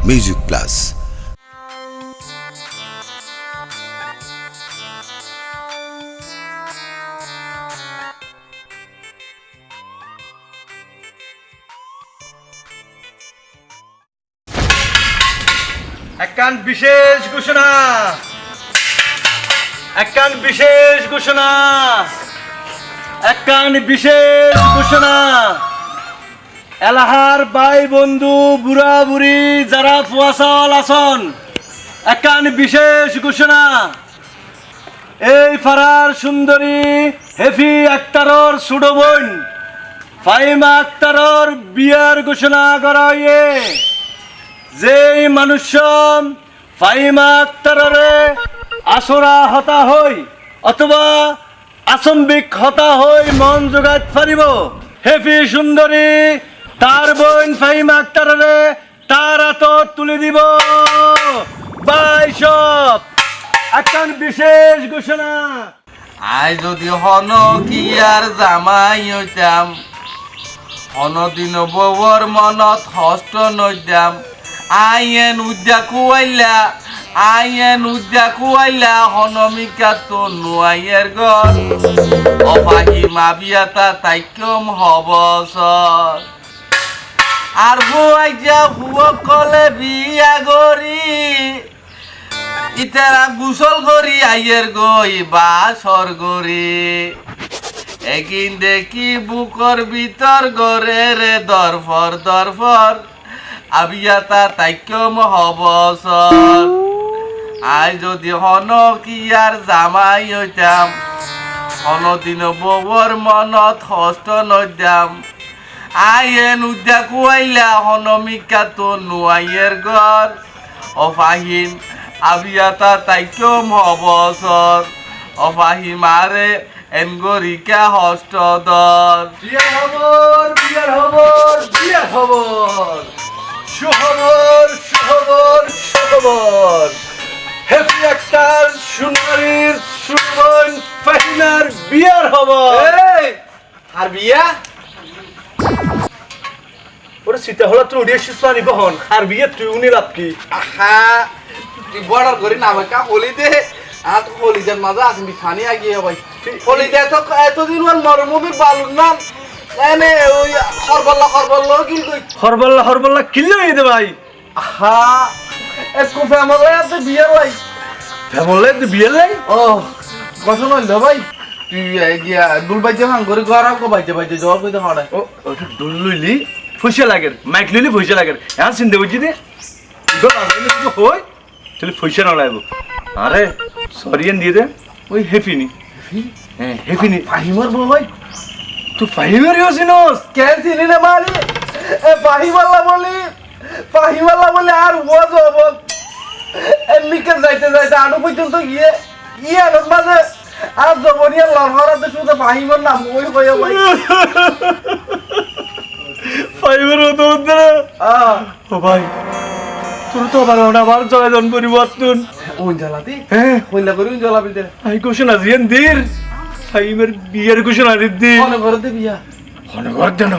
Music plus. একখান বিশেষ ঘোষণা, একখান বিশেষ ঘোষণা, একখান বিশেষ ঘোষণা। এলাহার ভাই বন্ধু বুড়া বুড়ি যারা ফুয়াশাল আসন, একখান বিশেষ ঘোষণা। এই ফারার সুন্দরী হেফি আক্তারর ছোট বোন ফাহিমা আক্তারর বিয়ার ঘোষণা করা হয়ে যেই মানুষ ফাহিমা আক্তাররে আসরা হতা হই অথবা আসম্বিক হতা হই মন জোগাত পারিব, হেফি সুন্দরী তার বোন ফাহিমা আক্তাররে তার হাতত তুলে দিব। বাইশপ একখান বিশেষ ঘোষণা। আই যদি হন কি আর জামাই হইতাম, হনদিন বউর মনত হস্ত নইতাম। আইয়েন উদ্যা কুয়াইলা, আইয়েন উদ্যা কুয়াইলা, হনমিকা তো নুয়াইয়ের ঘর। অফাহিমা বিয়াতা তাইকম হবসর। আর বুয়াই যা হুয় কলে বিয়া গরি, ইতারা গুসল করি আইয়ের গই বাসর গরি। এগিন দেখি বুকর ভিতর গরে রে দরফর দরফর। আবিয়াতা তাইকম হবসর। আই যদি হন কি আর জামাই হইতাম, হনদিন বউর মনত হস্ত নইতাম। আইয়েন উদ্যা কুয়াইলা, হনমিকা তো নুয়াইয়ের ঘর। অফাহিম আবিয়াতা তাইকম হবসর। অফাহিমারে এনগরিকা হস্তদর। বিয়ার খবর, বিয়ার খবর, বিয়ার খবর, সুখবর, সুখবর, সুখবর। হেপি আক্তার সুন্দরীর সুমন ফাহিমার বিয়ার খবর। আর বিয়া ওরে সীতা হলা তুই উড়িয়ে শিশু বহন আর বিয়ে তুই উনি লাভ কি? আহা তুই বড় করি না আমাকে হলি দে। আর তো হলিদের মাঝে আসবি খানি আগিয়ে ভাই। হলি দে তো এতদিন ওর মরমুমির বালুর নাম এনে ওই হরবল্লা হরবল্লা কিল কই হরবল্লা হরবল্লা কিল্লে হয়ে দে ভাই। আহা একটু ফ্যামিলি আছে বিয়ের লাই ফ্যামিলি তুই বিয়ে লাই। ও কথা নইল ভাই। তুই গিয়া দুল বাইজে ভাঙ করে ঘর আও বাইজে বাইজে জল কইতে হড়ায়। ও ওটা ডুল লইলি পয়সা লাগে, মাইক লইলি পয়সা লাগে। এখন চিন্তা বুঝছি দে হই তাহলে পয়সা না লাগবো। আরে সরিয়েন দিয়ে দে ওই হেফিনি। হ্যাঁ হেফিনি ফাহিমার বউ ভাই। তুই ফাহিমের চিনস? কেন চিনি না মারি এ ফাহিমাল্লা বলি, ফাহিমাল্লা বলি আর ও জবন এমনিকে যাইতে যাইতে আরো পর্যন্ত গিয়ে আনত মাঝে আর জবনিয়া লড়হরাতে শুধু ফাহিমার নাম ওই হয়ে ভাই। ফাহিমের মতো ও ভাই তোর তো আবার জয়জন পরিবর্তন ওই জ্বালাতি হ্যাঁ কইলা করি ওই জ্বালাবি দে এই ঘোষণা দিয়েন দির ফাহিমের বিয়ের ঘোষণা দিদি মনে করে দে বিয়া হনগর দেন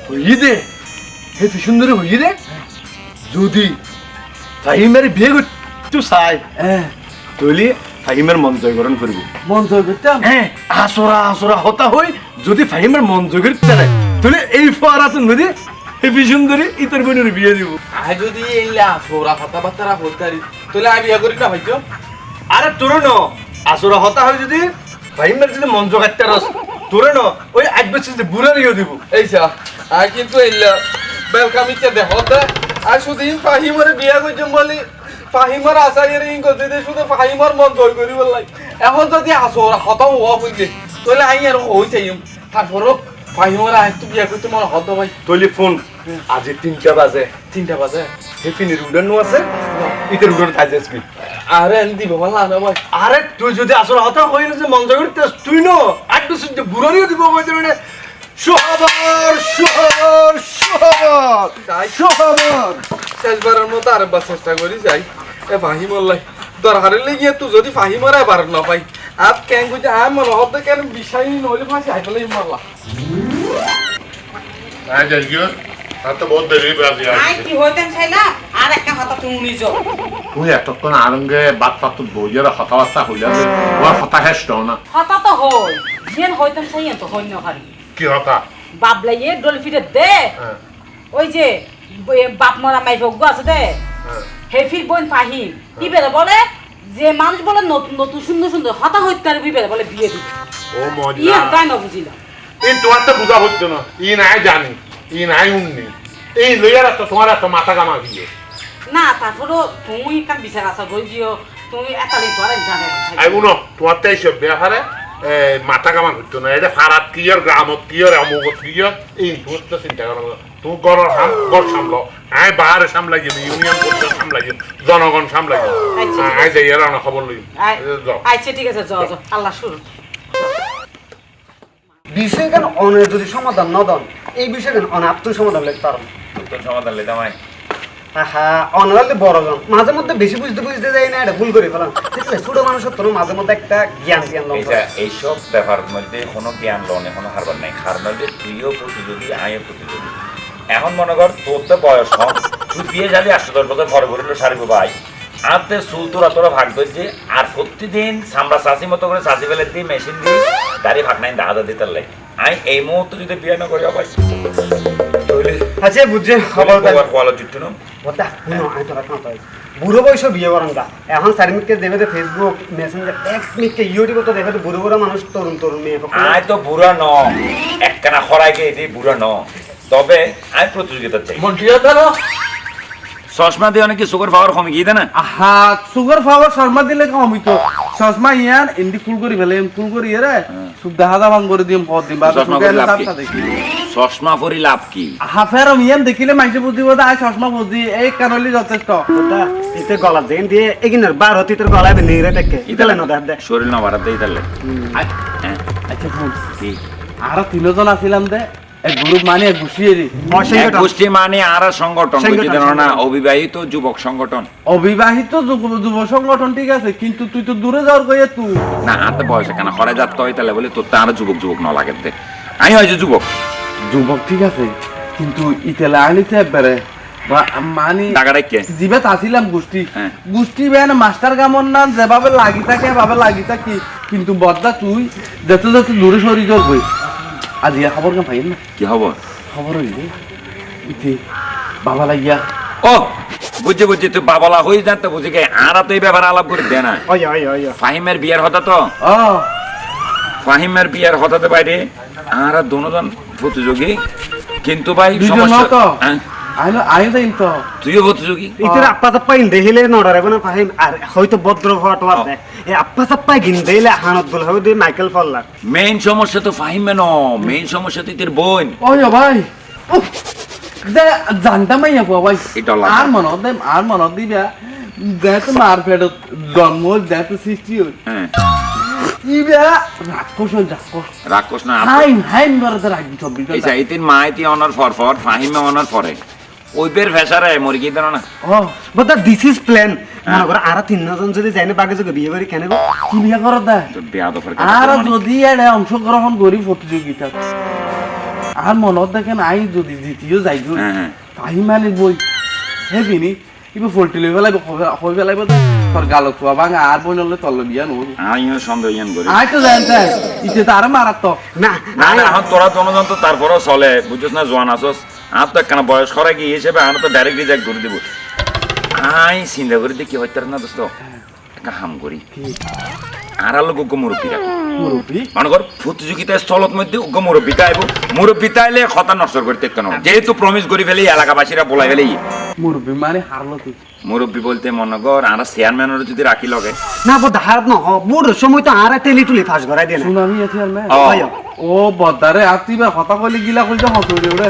হইয়ে দে হেফি সুন্দর হইয়ে দে। যদি ফাহিমের বিয়ে করতে চাই হ্যাঁ তাহলে ফাহিমের মন জয়করণ করবি। মন জয় করতাম হ্যাঁ আসরা আসরা হতা হই যদি ফাহিমের মন জয় করতে চাই তাহলে এই ফোয়ারা তো নদী হেফি সুন্দরী ইতর বোনের বিয়ে দিব। আই যদি এইলা সোরা কথাবার্তা হইতারি তাহলে আমি বিয়া করি না ভাইজো। আরে তোর ন আসরা হতা হয় যদি ফাহিমের যদি মন জয় করতে রস তোর ন ওই এক বছর বুড়ারিও দিব। এইসা আর কিন্তু এইলা বেলকামিতে দেখো দে আর শুধু ফাহিমারে বিয়া করছম বলি ফাহিমার আশাইয়ের ইন করতে দে শুধু ফাহিমার মন জয় করি বললাই। এখন যদি আসরা হতা হওয়া হইলে তাহলে আই আর হই চাইম তারপরও ফাহিমার আই তো বিয়া করতে মন হতো ভাই। তৈলি ফোন আজি 3টা বাজে 3টা বাজে হেফিনির উড়ানো আছে ইতের উড়ানো তাই যাসবি। আরে এনে দিব ভালো না ভাই। আরে তুই যদি আসলে হতা হই না যে মন জয় করতে তুই ন এক বছর বুড়ারিও দিব মানে সুখবর সুখবর সুখবর সুখবর। শেষবারের মতো আরেকবার চেষ্টা করি যাই এ ফাহিমল্লাই দরকারের লেগে তুই যদি ফাহিমার এবার না পাই আর কেন কইতে আয় মনে হতে কেন বিষয় নহলে ফাঁসি আইফেলাই মারলা। হ্যাঁ জাজগির তো বহুত দেরি বাজে আই কি হইতেন চাইলা আর একটা কথা তুমি নিছো তুই এতক্ষণ আরঙ্গে বাদ পাত বইয়ের কথাবার্তা হইলা যে ওর কথা হেস না কথা তো হই যেন হইতেন চাইয়া তো হইন খালি কি কথা বাবলাইয়ে ডল ফিরে দে ওই যে বাপ মরা মাই ভোগ আছে দে হেফির বোন ফাহিম কি বেরে বলে যে মানুষ বলে নতুন নতুন সুন্দর সুন্দর হতা হইতে আর বিবেরে বলে বিয়ে দিবে ও মজা ইয়ে তাই না বুঝিলাম এই তোমার তো বুঝা হচ্ছে না ই নাই জানি ই নাই উন্নি এই লইয়ার তো তোমার এত মাথা কামা দিয়ে না তারপরও তুমি কান বিচার আসা গই দিও তুমি এতালি তো আর জানে আই উনো তোমার তো এইসব ব্যাপারে মাথা কামা হচ্ছে না এটা ফারাত কি আর গ্রামত কি আর অমুকত কি আর এই তোমার তো চিন্তা করো না তুমি গড়ের হাম গড় সামলো আই বাহারে সামলাই যাবে ইউনিয়ন পরিষদ সামলাই যাবে জনগণ সামলাই যাবে আই যাই আর না খবর লই যাও আচ্ছা ঠিক আছে যাও যাও আল্লাহ শুরু বিষয় কেন অনেক যদি সমাধান না দেন এই বিষয় কেন অনেক আত্ম সমাধান লাগতে পারো তোর সমাধান লে দামাই হ্যাঁ অনালে বড় জন মাঝে মধ্যে বেশি বুঝতে বুঝতে যাই না এটা ভুল করে ফেলাম দেখলে ছোট মানুষের তোর মাঝে মধ্যে একটা জ্ঞান জ্ঞান এইসব ব্যাপার মধ্যে কোনো জ্ঞান লনে কোনো হারবার নাই হার মধ্যে তুইও প্রতিযোগী আমিও প্রতিযোগী এখন মনে কর তোর তো বয়স কম তুই বিয়ে যাবি 8-10 বছর ঘরে ঘুরিল সারিব ভাই আর তে চুল তোরা ভাগ ধরছে আর প্রতিদিন সামরা চাষি মতো করে চাষি ফেলে দিয়ে মেশিন দিয়ে দাঁড়িয়ে ভাগ নাই দাদা দিতে লাগে আমি এই মুহূর্তে যদি বিয়ে না করি ভাই আচ্ছা বুঝছে খবর খোয়ালো জুট্টু না বলতে শুনো আমি তোরা কাঁপ বুড়ো বয়স বিয়ে করেন গা এখন 4 মিনিটকে দেবে ফেসবুক মেসেঞ্জার 1 মিনিটকে ইউটিউবে তো দেখে বুড়ো বুড়ো মানুষ তরুণ তরুণ মেয়ে আয় তো বুড়া ন একখানা খরাইকে এটি বুড়া ন তবে আমি প্রতিযোগিতা চাই মন্টিয়া ধরো চশমা দিয়ে অনেক সুগার পাওয়ার কমে গিয়ে না আহা সুগার পাওয়ার শর্মা দিলে কমিত চশমা ইয়ান ইন্দি ফুল করি ফেলে ফুল করি রে সুখ দেখা দাবাং করে দিম পদ দিম বা চশমা পরি লাভ কি চশমা পরি লাভ কি আহা ফের ইয়ান দেখিলে মাইসে বুঝিব দা চশমা বুঝি এই কারণে যথেষ্ট ওটা ইতে গলা দেন দিয়ে এগিনার 12 তিতের গলায় নেড়ে টেকে ইতালে না দেখ দেখ শরীর না বাড়াতে ইতালে আচ্ছা শুন কি আর তিনজন আছিলাম দে এক গ্রুপ মানে ঘুষিয়ে দি এক গোষ্ঠী মানে আর সংগঠন বুঝতে না অবিবাহিত যুবক সংগঠন অবিবাহিত যুব সংগঠন ঠিক আছে কিন্তু তুই তো দূরে যাওয়ার কইয়ে তুই না হাতে বয়সে কেন খরে যাত তো তাহলে বলে তোর তো আর যুবক না লাগে দে আমি হয়েছে যুবক যুবক ঠিক আছে কিন্তু ইতেলা আনিতে একবারে মানে জিবে আসিলাম গোষ্ঠী বেন মাস্টার গামন নাম যেভাবে লাগি থাকে এভাবে লাগি থাকি কিন্তু বদ্দা তুই যত দূরে সরি যাও বই আজ ইয়া খবর কেন পাই না কি খবর খবর হইলে ইতি বাবা লাগিয়া ও বুঝছি তুই বাবালা হয়ে যান তো বুঝি কে আর তো এই ব্যাপারে আলাপ করে দে না ওই ওই ওই ফাহিমের বিয়ের হতা তো ও ফাহিমের বিয়ের হতাতে বাইরে আর দুজন প্রতিযোগী কিন্তু ভাই সমস্যা তো আইন যাইম তো তুইও প্রতিযোগী ইতের আপা চাপ্পা দেখিলে নড়ারে না ফাহিম আর হয়তো ভদ্র ফটো আর দেখ এই আপা চাপ্পা দেখিলে হানত বল হবে দি মাইকেল ফল্লার মেইন সমস্যা তো ফাহিমে ন মেইন সমস্যা তো তোর বোন ওই ভাই দে জানতাম না ভাই এটা আর মনত দিবা দেখ মার ফেরত জন্ম দেখ সৃষ্টি হই হ্যাঁ ইবা রাক্ষস না হাইম বরদর রাখবি সবই এই সাইতিন মাইতি অনার ফর ফাহিমে অনার ফরে ওই বের ফেসারে মরি কি দেনা না ও বাট দিস ইজ প্ল্যান মনে করো আর তিনজন যদি যাইনে বাগে যোগে বিয়ে করে কেন কি বিয়ে করো দা তো বিয়া দফার আর যদি এড়ে অংশগ্রহণ করি প্রতিযোগিতা আর মনত দেখেন আই যদি জিতিও যাই ফাহিমালি বই হেবিনি ইবে ফলটি লই ফেলাইব হই ফেলাইব তোর গালো চুয়া ভাঙা আর বই নলে তল্ল বিয়া নই আইও সন্দেহ ইয়ান করি আই তো জানতে ইতে তার মারাত্মক না না এখন তোরা দুজন তো তারপরও চলে বুঝছস না জোয়ান আসস আর তো একখানা বয়স করে গিয়ে হিসেবে আর তো ডাইরেক্ট রিজেক্ট করে দিব আই চিন্তা করে দেখি হইতার না দোস্ত একটা হাম করি আর লোক মুরব্বী রাখি মুরব্বী মনে কর প্রতিযোগিতায় স্থলত মধ্যে মুরব্বীটা আইব মুরব্বীটা আইলে কথা নষ্ট করতে কেন যেহেতু প্রমিস করে ফেলি এলাকাবাসীরা বলাই ফেলি মুরব্বী মানে হারলো তুই মুরব্বী বলতে মনে কর আর চেয়ারম্যানের যদি রাখি লগে না বদ হারত ন বুড়ো সময় তো আর তেলি তুলি ফাঁস করাই দেন সুনামি আছে আর ও ও বদারে আর তুই বা কথা কইলে গিলা কইতে হতরে ওরে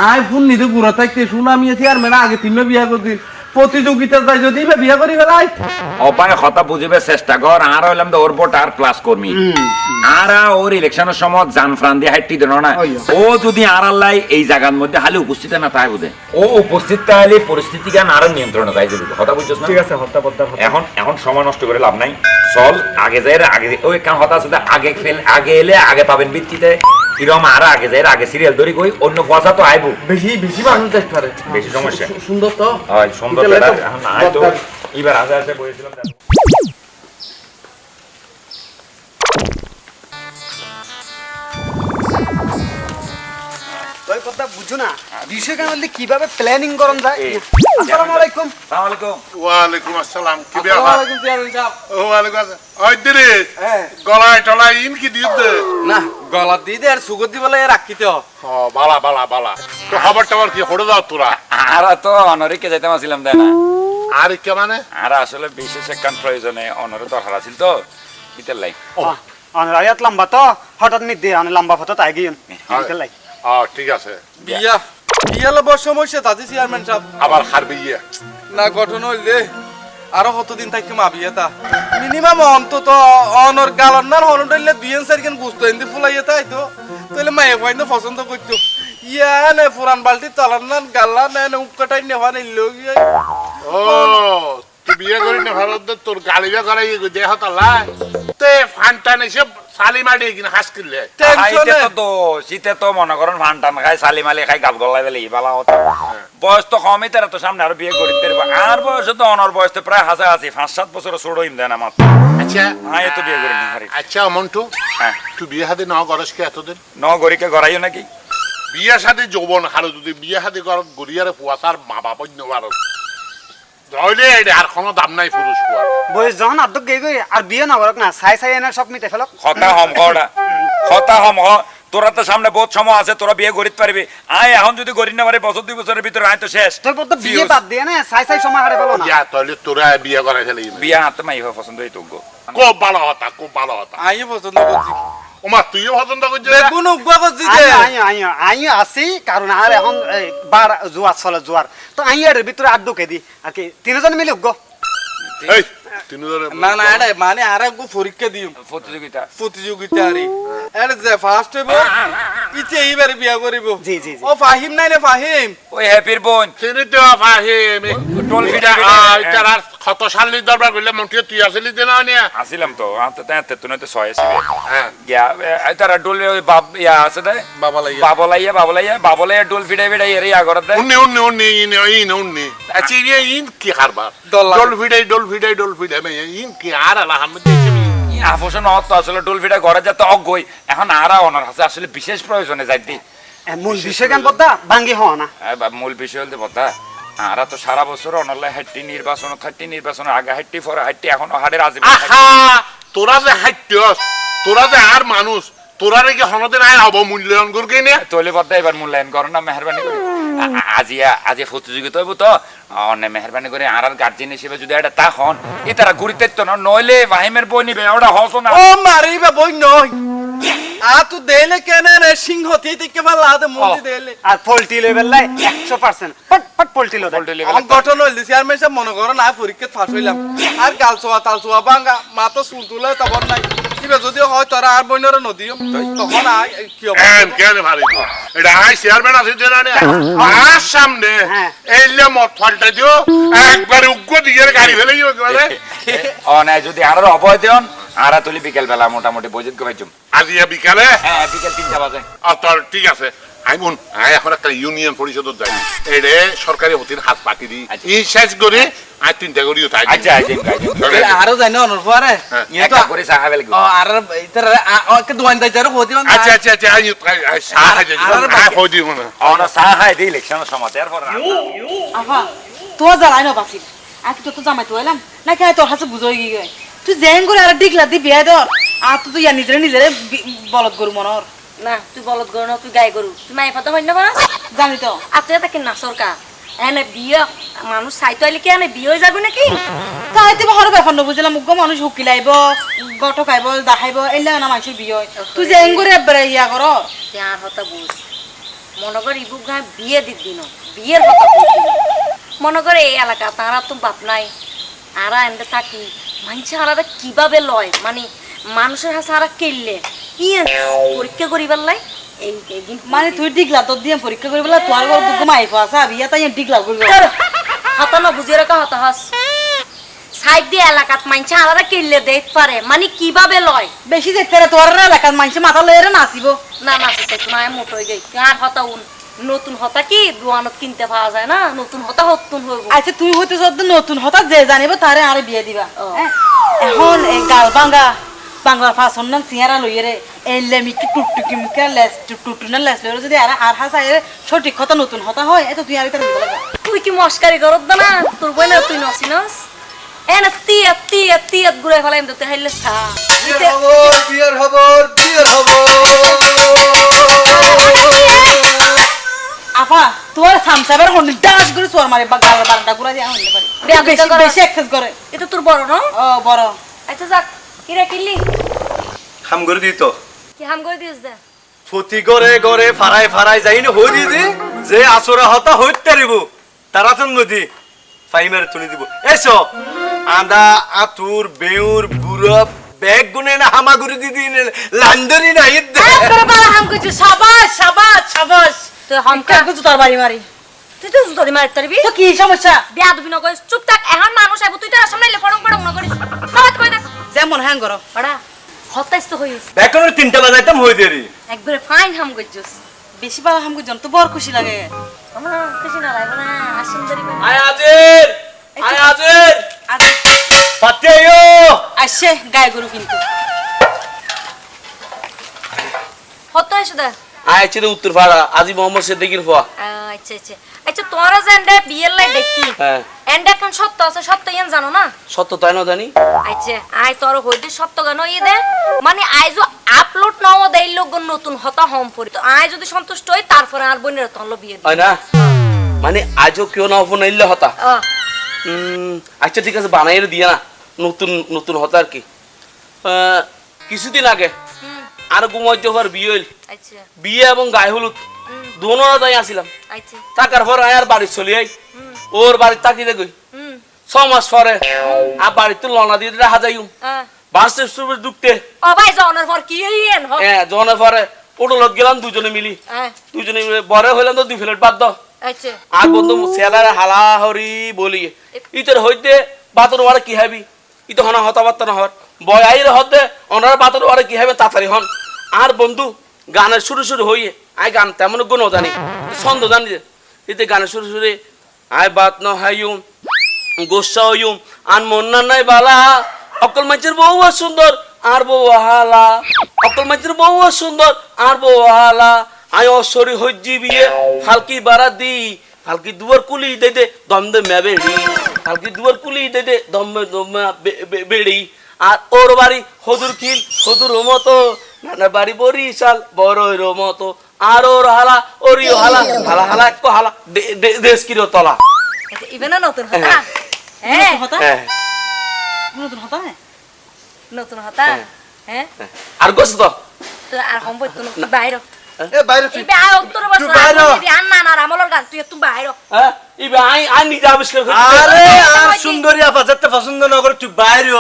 আই ফোন নিতে গুড়া থাকতে সুনামি আছে আর মেনা আগে তিনটা বিয়া করদিন প্রতিযোগিতা যাই যদি বিয়া করি ফেলাই অপায় কথা বুঝিবে চেষ্টা কর আর হইলাম তো ওর ভোট আর প্লাস কর্মী আর ওর ইলেকশনের সময় জান ফ্রান দিয়ে হাইটি দেন না ও যদি আর আল্লাহ এই জায়গার মধ্যে হালে উপস্থিত না তাই বোধে ও উপস্থিত তাহলে পরিস্থিতি জ্ঞান আরো নিয়ন্ত্রণে তাই যাবে কথা বুঝছস না ঠিক আছে হত্যা পদ্মা এখন সময় নষ্ট করে লাভ নাই চল আগে যাই আগে ওই কাম হতা আছে আগে এলে আগে পাবেন ভিত্তিতে কিরম আর আগে যাই আগে সিরিয়াল ধরি কই অন্য পয়সা তো আইবো বেশি বেশি মানুষ দেখতে পারে বেশি সমস্যা সুন্দর তো হয় সুন্দর বিকেলে তো এখন আয় তো এবার আসে আসে বলেছিলাম তুই কথা বুঝো না বিষয় কেন কিভাবে প্ল্যানিং করন যায় আসসালামু আলাইকুম আসসালামু আলাইকুম ওয়ালাইকুম আসসালাম কি ব্যাপার ওয়ালাইকুম চেয়ারম্যান সাহেব ওয়ালাইকুম আসসালাম ওই দিরে হ্যাঁ গলায় টলায় ইন কি দিত না গলা দিয়ে দে আর সুগর দি বলে রাখিতে ও বালা বালা বালা তো খবর টবর কি হড়ে দাও তোরা আর তো অনরিকে যাইতে আসছিলাম তাই না আর কে মানে আর আসলে বিশেষ একখান প্রয়োজনে অনরে দরকার আছিল তো ইতার লাই রায়াত লম্বা তো হঠাৎ নি দে আনে লম্বা ফটো তাই গিয়ে লাই ঠিক আছে বিয়া বিয়া লবার সমস্যা তাতে চেয়ারম্যান সাহেব আবার হারবি ইয়ে না গঠন হইলে আরো কতদিন থাকি মা বিয়েতা মিনিমাম অন্তত অনর গালন্নার হনডলে দুইন সাইকেন বুঝতো এন্দি ফুলাইয়া তাই তো তাহলে মায়ে কইনো পছন্দ করতো ইয়া নে পুরান বালতি চালান্নার গাল্লা নে উক্কাটাই নেওয়া নিলো ও তুই বিয়ে করি না ভারত তোর গাড়ি বিয়ে করাই দেহ তালা তে ফান্টান এসে সালি মারি কিনা হাস কিনলে খাইতে তো শীতে তো মনে করেন ফান টান খাই সালি মালি খাই গাল গলাই বেলে বালা হতো বয়স তো কমই তারা তো সামনে আরো বিয়ে করি আর বয়সে তো অনর বয়স তো প্রায় হাজার 5-7 বছর ছোড়ো ইম দেয় না মাত্র আচ্ছা হ্যাঁ তো বিয়ে করি না আচ্ছা মন্টু হ্যাঁ তুই বিয়ে হাতে ন করস কে এতদিন ন গরিকে গড়াইও নাকি বিয়ে সাথে যৌবন হারো যদি বিয়ে হাতে কর গড়িয়ারে পুয়াশার মা বাবা নেওয়ার তাহলে আর কোনো দাম নাই পুরুষ পুয়ার বয়স যখন আর্ধক গই গই আর বিয়ে না করক না সাই সাই এনে সব মিটে ফেলক কথা হম কটা কথা হম হ তোরা তো সামনে বহুত সময় আছে তোরা বিয়ে করিতে পারবি আয় এখন যদি করি না পারে বছর 2 বছরের ভিতরে আয় তো শেষ তোর পর তো বিয়ে বাদ দিয়ে না সাই সাই সময় হারে ফেলো না ইয়া তাহলে তোরা বিয়ে করাই ফেলে বিয়া হাতে মাই পছন্দ হইতো গো খুব ভালো হতা খুব ভালো হতা আই পছন্দ করছি ওমা তুইও পছন্দ করছিস বেগুন উগবা করছি যে আই আছি কারণ আর এখন বার জোয়ার চলে জোয়ার তো আই এর ভিতরে আর ঢুকে দি আর কি তিনজন মিলে উগ্গ এই তিনজনে না না এটা মানে আর এক পরীক্ষা দিও প্রতিযোগিতা প্রতিযোগিতা আরে এটা যে ফার্স্ট হইব ইচ্ছে এইবারে বিয়া করিব জি জি জি ও ফাহিম নাই রে ফাহিম ওই হ্যাপির বোন চিনি তো ফাহিম টোল ফিটা তার আর কত সালি দরবার করলে মন্টিও তুই আসলি যে না নিয়া আসিলাম তো আতে তাতে তুই তো ছয় আসবে হ্যাঁ গিয়া তারা ডোলে ওই বাপ ইয়া আছে দে বাবা লাইয়া বাবলাইয়া ডোল ফিটাই ফিটাই এর ইয়া করে দে উন্নি আচ্ছা ইন কি হারবার দল্লা। ডল ফিডাই ইন কি আর আলহামদ আফসন তো আসলে ডোল ফিটা ঘরে যেতে অজ্ঞই এখন আরা অনার আছে আসলে বিশেষ প্রয়োজনে যাইতি মূল বিষয় কেন বদ্দা ভাঙ্গি হওয়া না মূল বিষয় হলতে কথা আরা তো সারা বছর অনলে হাইটি নির্বাচন আগে হাইটি পরে হাইটি এখন হাড়ের আজীবন আহা তোরা যে হাইটস তোরা যে আর মানুষ তোরা রেগে হনদিন আয় অবমূল্যায়ন করকে নে তৈলে পদ্মা এবার মূল্যায়ন করো না মেহরবানি করে আজি প্রতিযোগিতা হইব তো অন্য মেহরবানি করে আর গার্জেন হিসেবে যদি এটা তা হন এ তারা ঘুরিতে তো না নইলে ভাইমের বই নিবে ওটা হস না ও মারিবা বই নই আ তু দেলে কেন রে সিংহ তে কে ভালো আদে মুদি দেলে আর পোল্ট্রি লেভেল লাই 100% পট পট পোল্ট্রি লো আম গঠন হইল চেয়ারম্যান সাহেব মনে করো না পরীক্ষা ফাঁস হইলাম আর গালছোয়া তালছোয়া ভাঙ্গা মা তো সুলতুলে তখন নাই কিবা যদি হয় তোরা আর বইনরে নদিও তখন কি হবে কেন ভারি এটা আই চেয়ারম্যান আছে যে না আর সামনে এইলে মত ফালটা দিও একবার উগ্র দিকে গাড়ি ফেলে দিও একেবারে অনে যদি আর অভয় দেন আরা তুলি বিকেল বেলা মোটামুটি বজিত কমাইছুম আজি বিকালে হ্যাঁ বিকেল 3টা বাজে তোর ঠিক আছে আইমুন আই এখন একটা ইউনিয়ন পরিষদত যাই এরে সরকারি হতির হাত পাতি দি এই শেষ করে আই 3টা করিও তাই আচ্ছা আচ্ছা আরো জানো অনর পরে এটা করে সাহাবে লাগবে ও আর ইতার কে দোয়ান দাই যারো হদি বাং আচ্ছা আচ্ছা আচ্ছা আই সাহায্য আই হদি মনে অন সাহায় দি ইলেকশন সময় এরপর আফা তোর জ্বালাই না বাসিল আর কি তো জামাই তো এলাম না কে তোর হাতে বুঝই গিয়ে তুই জেন করে আর ডিগলা দি বিয়া দর আর তুই ইয়া নিজরে বলদ গরু মনর না তুই বলদ গরু না তুই গাই গরু তুই মাই ফাতা হইনা পারাস জানি তো আপনি তাকে না সরকার এনে বিয়ে মানুষ চাইতে হইলে কি এনে বিয়ে হয়ে যাবে নাকি তাইতে বড় ব্যাপার না বুঝলাম মুগ্গ মানুষ হুকিলাইব গট খাইব দেখাইব এলা না মানুষের বিয়ে হয় তুই জেন করে একবার ইয়া কর যার হতা বুঝ মনে কর ইবুক গায়ে বিয়ে দিদি না বিয়ের হতা বুঝ মনে করে এই এলাকা তারা তো বাপ নাই আরা এনে থাকি মানুষের আলাদা কিভাবে লয় মানে মানুষের হাসে আরা কেললে কি পরীক্ষা করিবার লাই এই মানে তুই ডিগলা তোর দিয়ে পরীক্ষা করি বলে তোর ঘর দুগ্গ মাইফ আছে বিয়া তাই ডিগলা করবি হতা না বুঝিয়ে রাখা হতা হাস সাইড দিয়ে এলাকাত মানুষের আলাদা কেললে দেখতে পারে মানে কিভাবে লয় বেশি দেখতে রে তোর এলাকার মানুষ মাথা লয়ে নাচিব না না সেটাই তো নাই মোট হয়ে গেই আর হতা উন নতুন হতা কি দোয়ানত কিনতে পাওয়া যায় না নতুন হতা হতুন হইব আচ্ছা তুই হইতে যদি নতুন হঠাৎ যে জানিব তারে আরে বিয়ে দিবা ও। হ্যাঁ? এখন এই গাল বাঙ্গা বাংলার ফাঁসন নাম সিয়ারা লইয়ে রে এই লেমিকি টুকটুকি মিকা লেস টুকটুনা লেস লইরে যদি আর হাসায় সঠিক কথা নতুন হতা হয় এত তুই আর এটা দিবা লাগা তুই কি মস্কারি করত না তোর বই না তুই নসিনস এনা তিয়াত ঘুরে ফেলাইম তো হাইলে সা বিয়ের খবর আপা তোর সামসাবের হন্ডি ডাস করে সোর মারে বা গাল বারটা ঘুরা দিয়া হইলে পারে বিয়া বেশি করা- বেশি এক্সেস করে এটা তোর বড় না ও বড় আচ্ছা যাক কিরা কিনলি খাম করে দিত কি হাম করে দিস দে প্রতি ঘরে ঘরে ফারাই যাই না হই দিদি যে আসরা হতা হইতে রিব তারা তো নদী ফাইমার তুলি দিব এসো আদা আতুর বেউর বুড়া ব্যাগ গুনে না হামাগুড়ি দিদি লান্ডনি না ইদ একবারে বালা হাম কইছে শাবাশ তুই হাম কা কিছু তোর বাড়ি মারি তুই তো জুতরি মার তারবি তো কি সমস্যা বিয়া দুবি না কইস চুপ থাক এখন মানুষ আইবো তুই তার সামনে ফড়ং না করিস সবাই কই দেখ যেমন হ্যাং করো বড়া হতাইস তো হইস এখন 3টা বাজাইতাম হই দেরি একবারে ফাইন হাম কইছস বেশি বালা হাম কইছন তো বড় খুশি লাগে আমার খুশি না লাগবে না সুন্দরী মানে আয় আজির আজ পাতিয়ায়ো আসছে গায়ে গরু কিন্তু হতাইস দে আয় ছিল উত্তর পাড়া আজি মোহাম্মদ সিদ্দিকীর ফোয়া আচ্ছা তোরা যে এন্ডা বিয়ের লাই দেখি হ্যাঁ এন্ডা কান সত্য আছে সত্য ইয়ান জানো না সত্য তাই না জানি আচ্ছা আই তোর হইতে সত্য গান ইয়ে দে মানে আই যে আপলোড নাও দেই লোক নতুন হতা হম পড়ি তো আই যদি সন্তুষ্ট হই তারপরে আর বোনের তনলো বিয়ে হয় না মানে আজও কেউ না ফোন আইলে হতা ও আচ্ছা ঠিক আছে বানাইলে দিয়ে না নতুন হতা আর কি কিছুদিন আগে আর গুমাইতে হওয়ার বিয়ে হইল আচ্ছা বিয়ে এবং গায়ে হলুদ দোনো তাই আসিলাম আচ্ছা টাকার পর আয় আর বাড়ি চলে আই ওর বাড়ির তাকিয়ে গই হুম 6 মাস পরে আর বাড়িতে লনা দিয়ে রাখা যাইম বাসে সুবে ঢুকতে ও ভাই জনের পর কি হইয়েন হ হ্যাঁ জনের পরে ওটলত গেলাম দুজনে মিলি দুজনে মিলে বড় হইলাম তো 2 প্লেট বাদ দাও আচ্ছা আর বন্ধু সেলার হালা হরি বলি ইতর হইতে বাতর ওয়ারে কি হবি ইত হনা হতাবার্তা না হর বয় আইর হতে ওনার বাতর ওয়ারে কি হবে তাড়াতাড়ি হন আর বন্ধু গানের শুরু হইয়ে আয় গান তেমন গুণ জানি ছন্দ জানি এতে গানের শুরু আয় বাত ন হাইম গোসা হইম আর মন না নাই বালা অকল মাছের বউ সুন্দর আর বউ হালা অকল মাছের বউ সুন্দর আর বউ হালা আয় অসরি হজ্জি বিয়ে ফালকি বাড়া দি ফালকি দুয়ার কুলি দে দে দম দে মেবেড়ি ফালকি দুয়ার কুলি দে দে দম দম বেড়ি আর ওর বাড়ি হদুর খিল হদুর মতো নানা বাড়ি বরিশাল বড়ইর মতো আর ওর হালা ওরিও হালা হালা হালা এক হালা দেশ কিরো তলা আচ্ছা ইবেনা নতুন হতা হ্যাঁ হতা হ্যাঁ নতুন হতা হ্যাঁ নতুন হতা হ্যাঁ আর গোস তো তো আর হম বই তো বাইরে এ বাইরে এই বে আয় উত্তর বছর যদি আর না না আমলর গান তুই একটু বাইরে হ্যাঁ ইবে আই নিজে আবিষ্কার করি আরে আর সুন্দরী আপা যেতে পছন্দ না করে তুই বাইরে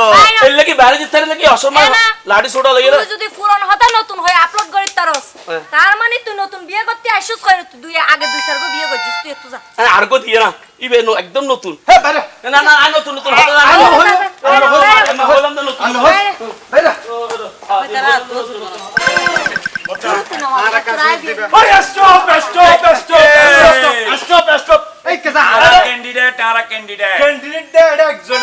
এর লাগি বাইরে যেতে লাগি অসম্মান লাড়ি ছোড়া লাগে তুই যদি পুরন হতা নতুন হয়ে আপলোড করি তারস তার মানে তুই নতুন বিয়ে করতে আইসুস করে তুই আগে 2-4 গো বিয়ে করছিস তুই একটু যা আর কো দিয়ে না ইবে একদম নতুন হে বাইরে না না আই নতুন নতুন হতে না হলাম তো নতুন বাইরে তারা দোষ ওই স্টপ এই কেসা ক্যান্ডিডেট ক্যান্ডিডেট দে একজন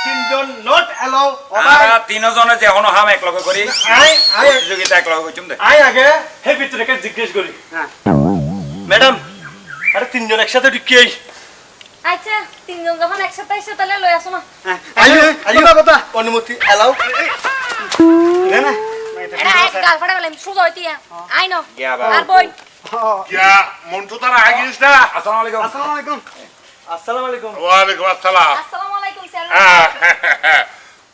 তিনজন নট অ্যালাউ আর তিনজনে যে এখনো হাম একলগে করি আই প্রতিযোগিতা একলগে করছুম দে আই আগে হে ভিতরে কে জিজ্ঞেস করি ম্যাডাম আরে তিনজন একসাথে ঢুকি আচ্ছা তিনজন যখন একসাথে এসে তাহলে লই আসো না আইলো কথা অনুমতি অ্যালাউ না না এরা এক গাল ফাড়া গেলাম সুজা হইতি আই নো ইয়া বা। আর বই কিয়া মন্টু তারা আগিস না আসসালামু আলাইকুম আসসালামু আলাইকুম ওয়ালাইকুম আসসালাম আসসালামু আলাইকুম স্যার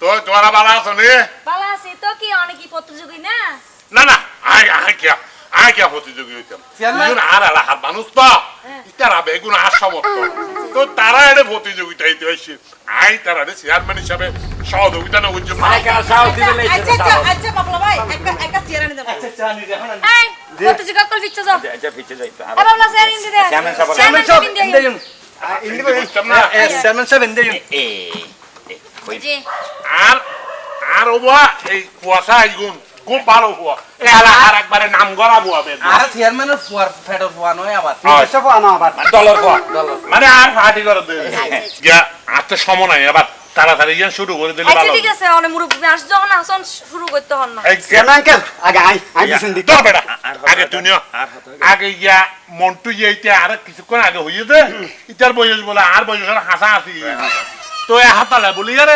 তো তোরা ভালো আছো নি ভালো আছি তো কি অনেকই প্রতিযোগী না না না আয় কিয়া প্রতিযোগী হইতাম দুজন আর এলাকার মানুষ তো তারা বেগুন আর সমর্থ তো তারা এটা প্রতিযোগিতা হইতে হয়েছে আই তারা চেয়ারম্যান হিসাবে সহযোগিতা না বুঝছো আচ্ছা বাবলা ভাই একটা চেয়ার এনে দাও আচ্ছা চা নি দেখো না এই প্রতিযোগিতা কল ফিচ্ছ যাও আচ্ছা পিছে যাই তো এ বাবলা স্যার ইন্দি দে চেয়ারম্যান সাহেব চেয়ারম্যান সাহেব ইন্দি ইন্দেয়ুন বুঝতাম না চেয়ারম্যান সাহেব ইন্দেয়ুন এ কই জি আর ওবা এই কুয়াশা আইগুন খুব ভালো বুয়া এই এলাকার একবারে নাম গড়া বুয়া বের আর চেয়ারম্যানের ফুয়ার ফেডর ফুয়া নয় আবার নিজস্ব আনো আবার ডলার কর মানে আর ফাটি করে দে যা আর তো সময় নাই আবার তাড়াতাড়ি ইয়ান শুরু করে দিলে আচ্ছা ভালো ঠিক আছে অনেক মুরব্বী আস যখন আসন শুরু করতে হন না এই চেয়ারম্যান আঙ্কেল আগে আই দিছেন দিতে তোর বেটা আগে তুই নিও আগে ইয়া মন্টু ইয়েতে আর কিছুক্ষণ আগে হইয়ে দে ইতার বয়স বলে আর বয়সের হাসা আসি তো এ হাতালে বলি আরে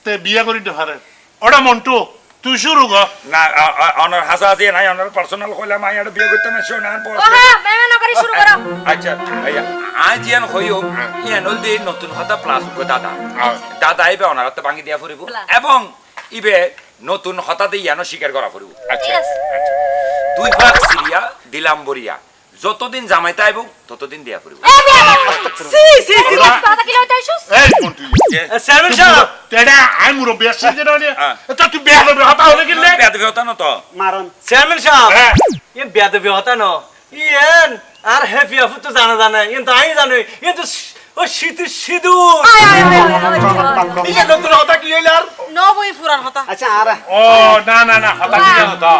তে বিয়ে করি দে পারে ওটা মন্টু তুই শুরু কর না অনার হাসা দিয়ে নাই অনার পার্সোনাল কইলাম আই আর বিয়ে করতে না শোনা পর ও হ্যাঁ মেমে নকরি শুরু করো আচ্ছা ভাইয়া আজ ইয়ান হইও ইয়ান হল দি নতুন হতা প্লাস গো দাদা দাদা ইবে অনার হাতে ভাঙি দিয়া ফুরিব এবং ইবে নতুন হতাতে ইয়ানো স্বীকার করা ফুরিব ঠিক আছে দুই ভাগ সিরিয়া দিলাম বরিয়া যতদিন জামাইতে আইব ততদিন দিয়া ফুরিব এ বিয়া সি সি সি কথা কি লইতে আইছস এই মন্টু চেয়ারম্যান সাহেব তেডা আই মুরো বেশ যেটা নে তো তুই বিয়ে হবে হতা হলে কি লে বেদ বেতা না তো মারন চেয়ারম্যান সাহেব হ্যাঁ ইয়ে বেয়াদবি হতা ন ইয়েন আর হ্যাপি আফু তো জানে ইয়েন তো আমি জানো ইয়ে তো ও সিঁদুর আয় আয় ইয়ে নতুন হতা কি হইল আর নবই ফুরান হতা আচ্ছা আর ও না না না হতা কি জানো তো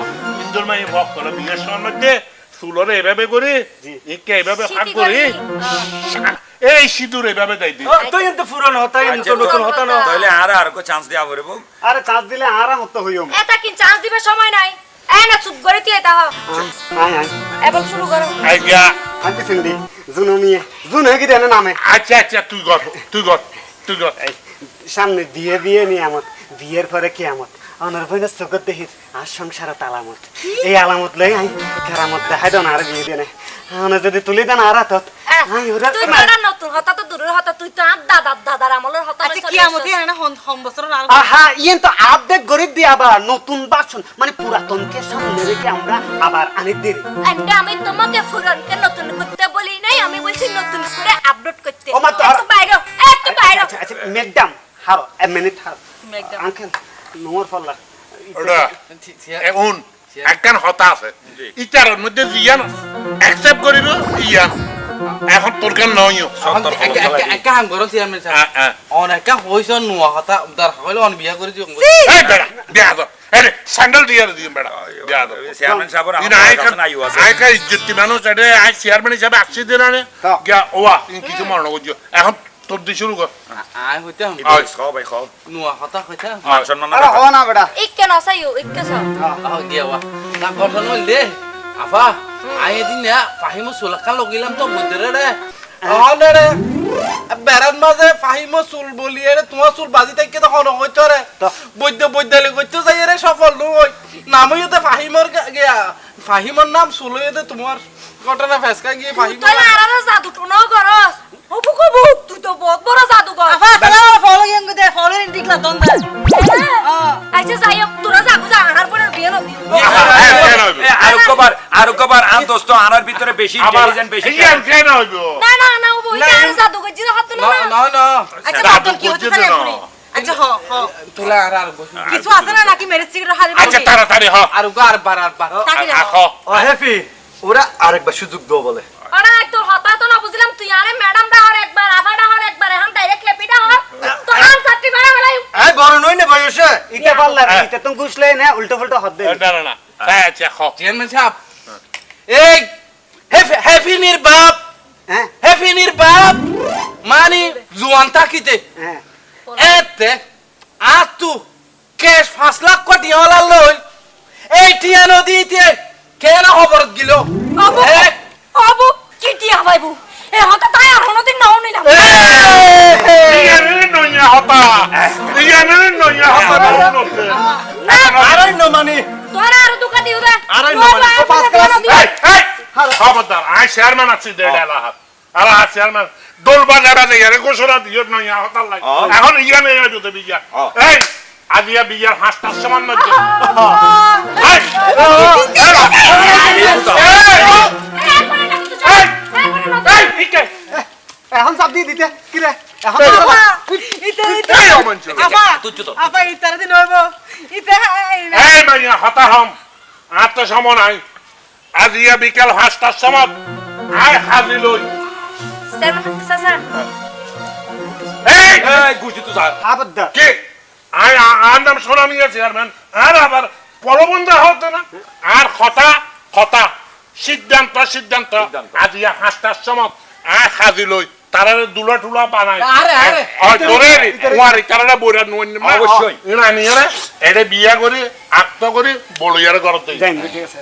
ইন্দুর মাই ভক করে বিয়ের সময় মধ্যে চুলরে এভাবে করে একে এভাবে ভাগ করে এই সিঁদুর এভাবে দেয় দি তো ইয়েন তো পুরান হতা ইয়েন তো নতুন হতা ন তাহলে আর কো চান্স দেয়া ফুরিব আরে চার্জ দিলে আর মত হইও এটা কি চান্স দিবে সময় নাই এ না চুপ করে তুই এটা আই আই এবং শুরু করো আইয়া আই দিছেন দি জুনো মিয়ে জুনো কি দেন নামে আচ্ছা আচ্ছা তুই গর এই সামনে বিয়ে বিয়ে নিয়ামত বিয়ের পরে কিয়ামত অনর বইনা চোখত দেখির আর সংসার তালামত এই আলামত লই আই কেরামত দেখাই দন আর বিয়ে দেনে আনে যদি তুলি দেন আর হাতত আই ওরা তুই বড় নতুন হতা তো দূরের হতা তুই তো আর দাদার আমলের হতা আচ্ছা কি আমতি না হম বছর আর আহা ইয়েন তো আপডেট গরিব দিয়ে আবার নতুন বাসন মানে পুরাতনকে সামনে রেখে আমরা আবার আনি দিই আন্ডা আমি তোমাকে ফুরনকে নতুন করতে বলি নাই আমি বলছি নতুন করে আপডেট করতে ও মা তো একটু বাইরে একটু বাইরে আচ্ছা আচ্ছা ম্যাডাম হারো এ মিনিট হারো ম্যাডাম। আঙ্কেল নোর ফল্লা ওটা এখন একখান হতা আছে ইটারের মধ্যে জিয়ান অ্যাকসেপ্ট করিব ইয়ান এখন তোর কেন নয়ও একা হাম করো চেয়ারম্যান সাহেব অনেকা হইছ নোয়া হতা দার হইলো অন বিয়া করে দিও এই বেড়া বিয়া দাও আরে স্যান্ডেল দিয়ে দিও বেড়া বিয়া দাও চেয়ারম্যান সাহেব ইনা আইকা ইজ্জতি মানুষ এটা আই চেয়ারম্যান হিসাবে আসছি দিন আনে গিয়া ওয়া কিছু মনে করছো এখন তোর দিয়ে শুরু কর আই হইতাম খাও ভাই খাও নোয়া হতা হইতাম মান সম্মান আরে হ না বেটা ইকে নসাইও ইকে সব দিয়া ওয়া না গঠন হইল দে আফা আই এদিন না ফাহিমো সুলকান লগিলাম তো বুঝরে রে অনে রে বেরান মাঝে ফাহিমো চুল বলিয়ে রে তোমার চুল বাজি থেকে তখন হইছ রে বৈদ্য কইতে যাই রে সফল নই নামই তো ফাহিমর গিয়া ফাহিমর নাম সুলইতে তোমার ঘটনা ফেসকা গিয়ে ফাহিম তুই আরারা জাদু টুনাও করস হবু কবু তুই তো বহুত বড় জাদুকর আফা তালা ফলো গেম দে ফলো ইন দিকলা দন দে আচ্ছা যাই হোক তোরা যাবো যা আনার পরে বিয়ে নবি আর কবার আন্তস্ত আনার ভিতরে বেশি ইন্টেলিজেন্ট বেশি ইয়ান কেন হইব না না না ও বই আর জাদু করছিস হাত না না না আচ্ছা দাদু বাতন কি হচ্ছে বুঝছে জানেন না। আপনি আচ্ছা হ হ তোলা আর বসু কিছু আছে না নাকি মেরে সিগারেট হারি আচ্ছা তাড়াতাড়ি হ আর বার তাকি আখো ও হ্যাপি ওরা আরেকবার সুযোগ দাও বলে আরে তোর হতা তো না বুঝলাম তুই আরে ম্যাডাম দা হর একবার আফাডা হর একবার এখন ডাইরেক্ট লেপিটা হর তো আন সাটি বাড়া হলাই এই বড় নই না বয়সে ইতে পারলা ইতে তুমি ঘুষলে না উল্টো ফুলটো হাত দে না না না আচ্ছা হ চেয়ারম্যান সাহেব এই হ্যাপিনির বাপ হ্যাঁ হ্যাপিনির বাপ মানে জোয়ান থাকিতে হ্যাঁ এতে আতু ক্যাশ 5 লাখ কোটি হলা লই এই টিয়া নদীতে কেন খবর গিল আবু আবু চিটি আবাইবু এ হতা তাই আর কোনদিন নাও নিলাম ইয়ানের নইয়া হতা ইয়ানের নইয়া হতা নতে আরাই ন মানে তোরা আর দুকা দিও রে আড়াই নম্বরে, এই এই খবরদার আই চেয়ারম্যান আছি দেড়ালা হাত আলা চেয়ারম্যান দলবা যারা যারে ঘোষণা দিও নইয়া হতা লাগে এখন ইয়ানে আইবো তো বিয়া এই আজিয়া বিয়ার হাসটার সমান মধ্যে এখন চাপ দিয়ে দিতে কি রে এখন ইতে ইতে আফা আফা ইতার দিন হইব ইতে এই মাইয়া হতা হম আত্মসমন আই আজিয়া বিকাল হাসটার সমান আই হাজি লই স্যার এই গুছি তো স্যার আবদ্ধ কে আই আন্দাম সোনামিয়া চেয়ারম্যান আর আবার প্রলোভন দেওয়া হতো না আর কথা কথা সিদ্ধান্ত সিদ্ধান্ত আজ ইয়া 5টার সময় হাজি লই তারারে দুলা টুলা বানায় ধরে ওয়ারি তারারে বইরা নুন অবশ্যই। না নিয়ে এটা বিয়া করে আত্ম করে বলইয়ার করতে যাই না, ঠিক আছে